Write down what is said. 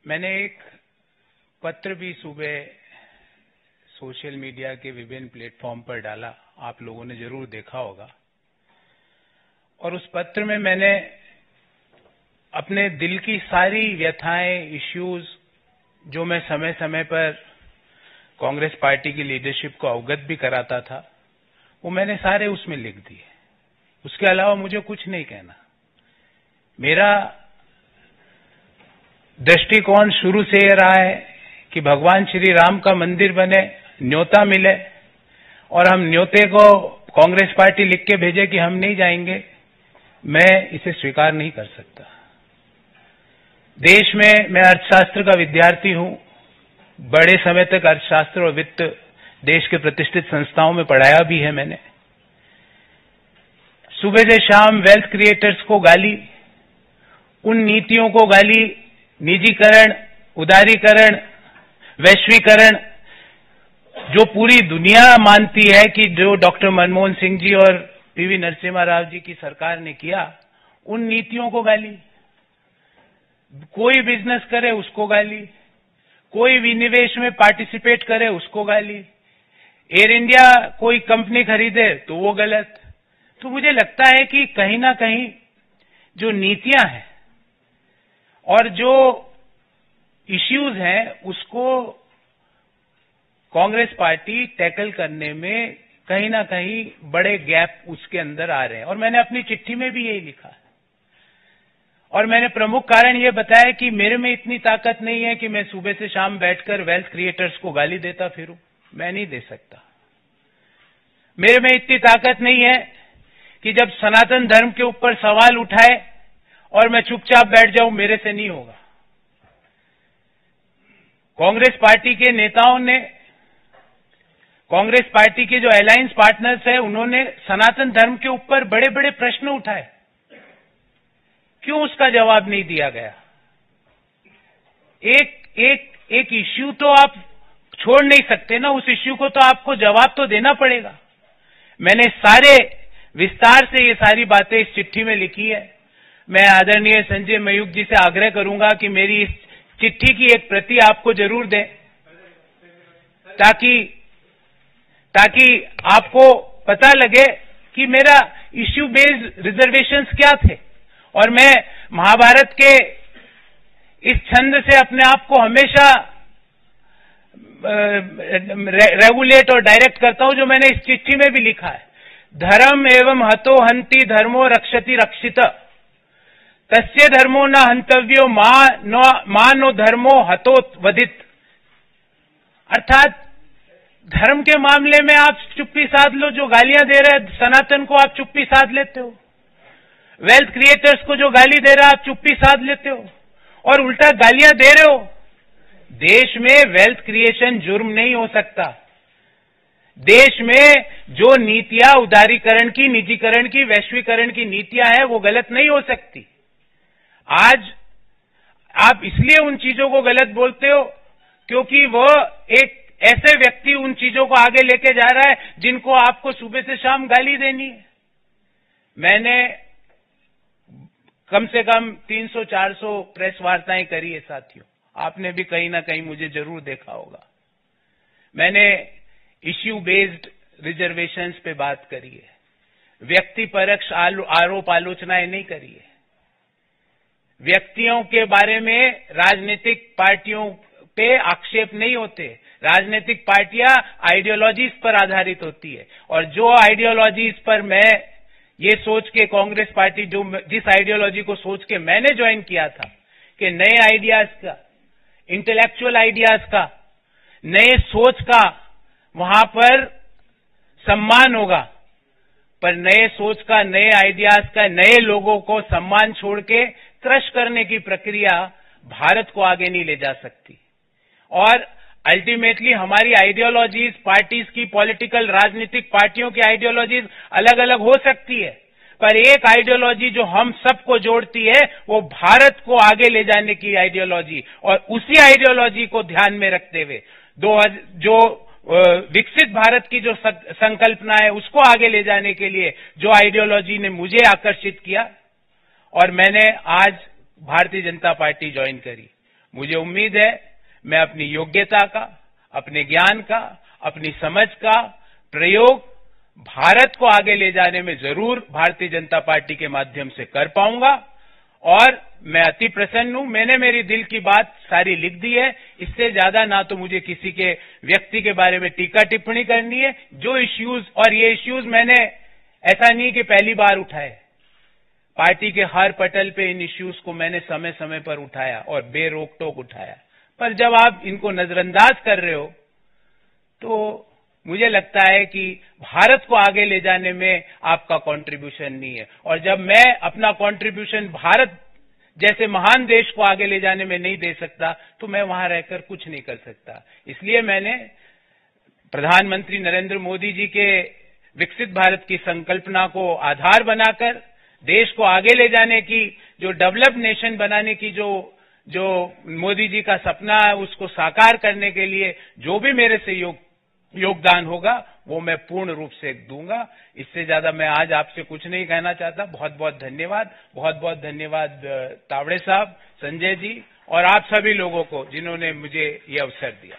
मैंने एक पत्र भी सुबह सोशल मीडिया के विभिन्न प्लेटफॉर्म पर डाला, आप लोगों ने जरूर देखा होगा। और उस पत्र में मैंने अपने दिल की सारी व्यथाएं, इश्यूज जो मैं समय समय पर कांग्रेस पार्टी की लीडरशिप को अवगत भी कराता था, वो मैंने सारे उसमें लिख दिए। उसके अलावा मुझे कुछ नहीं कहना। मेरा दृष्टिकोण शुरू से ये रहा है कि भगवान श्री राम का मंदिर बने, न्योता मिले और हम न्योते को कांग्रेस पार्टी लिख के भेजे कि हम नहीं जाएंगे, मैं इसे स्वीकार नहीं कर सकता। देश में मैं अर्थशास्त्र का विद्यार्थी हूं, बड़े समय तक अर्थशास्त्र और वित्त देश के प्रतिष्ठित संस्थाओं में पढ़ाया भी है मैंने। सुबह से शाम वेल्थ क्रिएटर्स को गाली, उन नीतियों को गाली, निजीकरण, उदारीकरण, वैश्वीकरण, जो पूरी दुनिया मानती है कि जो डॉक्टर मनमोहन सिंह जी और पीवी नरसिम्हा राव जी की सरकार ने किया, उन नीतियों को गाली। कोई बिजनेस करे उसको गाली, कोई विनिवेश में पार्टिसिपेट करे उसको गाली, एयर इंडिया कोई कंपनी खरीदे तो वो गलत। तो मुझे लगता है कि कहीं ना कहीं जो नीतियां हैं और जो इश्यूज हैं उसको कांग्रेस पार्टी टैकल करने में कहीं ना कहीं बड़े गैप उसके अंदर आ रहे हैं। और मैंने अपनी चिट्ठी में भी यही लिखा है। और मैंने प्रमुख कारण ये बताया कि मेरे में इतनी ताकत नहीं है कि मैं सुबह से शाम बैठकर वेल्थ क्रिएटर्स को गाली देता फिरूं, मैं नहीं दे सकता। मेरे में इतनी ताकत नहीं है कि जब सनातन धर्म के ऊपर सवाल उठाए और मैं चुपचाप बैठ जाऊं, मेरे से नहीं होगा। कांग्रेस पार्टी के नेताओं ने, कांग्रेस पार्टी के जो अलायंस पार्टनर्स हैं, उन्होंने सनातन धर्म के ऊपर बड़े बड़े प्रश्न उठाए, क्यों उसका जवाब नहीं दिया गया? एक इश्यू तो आप छोड़ नहीं सकते ना, उस इश्यू को तो आपको जवाब तो देना पड़ेगा। मैंने सारे विस्तार से ये सारी बातें इस चिट्ठी में लिखी है। मैं आदरणीय संजय मयूख जी से आग्रह करूंगा कि मेरी इस चिट्ठी की एक प्रति आपको जरूर दें, ताकि आपको पता लगे कि मेरा इश्यू बेस्ड रिजर्वेशंस क्या थे। और मैं महाभारत के इस छंद से अपने आप को हमेशा रेगुलेट और डायरेक्ट करता हूं, जो मैंने इस चिट्ठी में भी लिखा है। धर्म एवं हतो हंति धर्मो रक्षति रक्षित, तस्य धर्मो न हंतव्यो मा नो धर्मो हतो वधित। अर्थात धर्म के मामले में आप चुप्पी साध लो, जो गालियां दे रहे हैं सनातन को आप चुप्पी साध लेते हो, वेल्थ क्रिएटर्स को जो गाली दे रहा है आप चुप्पी साध लेते हो और उल्टा गालियां दे रहे हो। देश में वेल्थ क्रिएशन जुर्म नहीं हो सकता। देश में जो नीतियां उदारीकरण की, निजीकरण की, वैश्वीकरण की नीतियां हैं, वो गलत नहीं हो सकती। आज आप इसलिए उन चीजों को गलत बोलते हो क्योंकि वो एक ऐसे व्यक्ति उन चीजों को आगे लेके जा रहा है जिनको आपको सुबह से शाम गाली देनी है। मैंने कम से कम 300-400 प्रेस वार्ताएं करी है साथियों, आपने भी कहीं ना कहीं मुझे जरूर देखा होगा। मैंने इश्यू बेस्ड रिजर्वेशंस पे बात करी है, व्यक्ति परक्ष आरोप आलोचनाएं नहीं करी है। व्यक्तियों के बारे में राजनीतिक पार्टियों पे आक्षेप नहीं होते। राजनीतिक पार्टियां आइडियोलॉजीज पर आधारित होती है और जो आइडियोलॉजीज पर मैं ये सोच के कांग्रेस पार्टी, जिस आइडियोलॉजी को सोच के मैंने ज्वाइन किया था कि नए आइडियाज का, इंटेलेक्चुअल आइडियाज का, नए सोच का वहां पर सम्मान होगा, पर नए सोच का, नए आइडियाज का, नए लोगों को सम्मान छोड़ के क्रश करने की प्रक्रिया भारत को आगे नहीं ले जा सकती। और अल्टीमेटली हमारी आइडियोलॉजीज, पार्टीज की, पॉलिटिकल राजनीतिक पार्टियों की आइडियोलॉजीज अलग अलग हो सकती है, पर एक आइडियोलॉजी जो हम सबको जोड़ती है वो भारत को आगे ले जाने की आइडियोलॉजी, और उसी आइडियोलॉजी को ध्यान में रखते हुए जो विकसित भारत की जो संकल्पना है उसको आगे ले जाने के लिए जो आइडियोलॉजी ने मुझे आकर्षित किया और मैंने आज भारतीय जनता पार्टी ज्वाइन करी। मुझे उम्मीद है मैं अपनी योग्यता का, अपने ज्ञान का, अपनी समझ का प्रयोग भारत को आगे ले जाने में जरूर भारतीय जनता पार्टी के माध्यम से कर पाऊंगा और मैं अति प्रसन्न हूं। मैंने मेरी दिल की बात सारी लिख दी है। इससे ज्यादा ना तो मुझे किसी के व्यक्ति के बारे में टीका टिप्पणी करनी है। जो इश्यूज, और ये इश्यूज मैंने ऐसा नहीं कि पहली बार उठाए, पार्टी के हर पटल पे इन इश्यूज को मैंने समय समय पर उठाया और बेरोक टोक उठाया। पर जब आप इनको नजरअंदाज कर रहे हो तो मुझे लगता है कि भारत को आगे ले जाने में आपका कंट्रीब्यूशन नहीं है। और जब मैं अपना कंट्रीब्यूशन भारत जैसे महान देश को आगे ले जाने में नहीं दे सकता तो मैं वहां रहकर कुछ नहीं कर सकता। इसलिए मैंने प्रधानमंत्री नरेंद्र मोदी जी के विकसित भारत की संकल्पना को आधार बनाकर देश को आगे ले जाने की, जो डेवलप्ड नेशन बनाने की जो मोदी जी का सपना है, उसको साकार करने के लिए जो भी मेरे से योगदान होगा वो मैं पूर्ण रूप से दूंगा। इससे ज्यादा मैं आज आपसे कुछ नहीं कहना चाहता। बहुत बहुत धन्यवाद। बहुत बहुत धन्यवाद तावड़े साहब, संजय जी और आप सभी लोगों को जिन्होंने मुझे ये अवसर दिया।